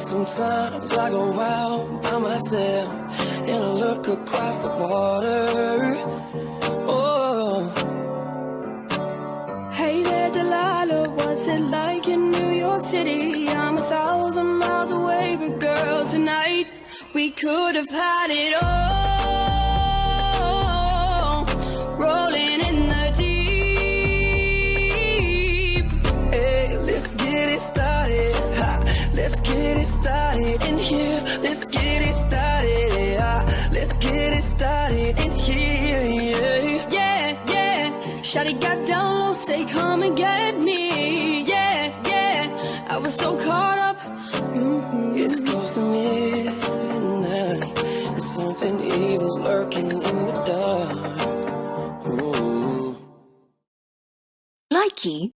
Sometimes I go out by myself and I look across the water. Oh. Hey there, Delilah, what's it like in New York City? I'm 1,000 miles away, but girl, tonight we could have had it all. Rolling in the deep. Hey, let's get it started. Ha. Let's get it started in here. Let's get it started. Yeah. Let's get it started in here. Yeah, yeah, yeah. Shawty got down low, say come and get me. Yeah, yeah. I was so caught up. It's close to midnight. There's something evil lurking in the dark. Ooh. Likey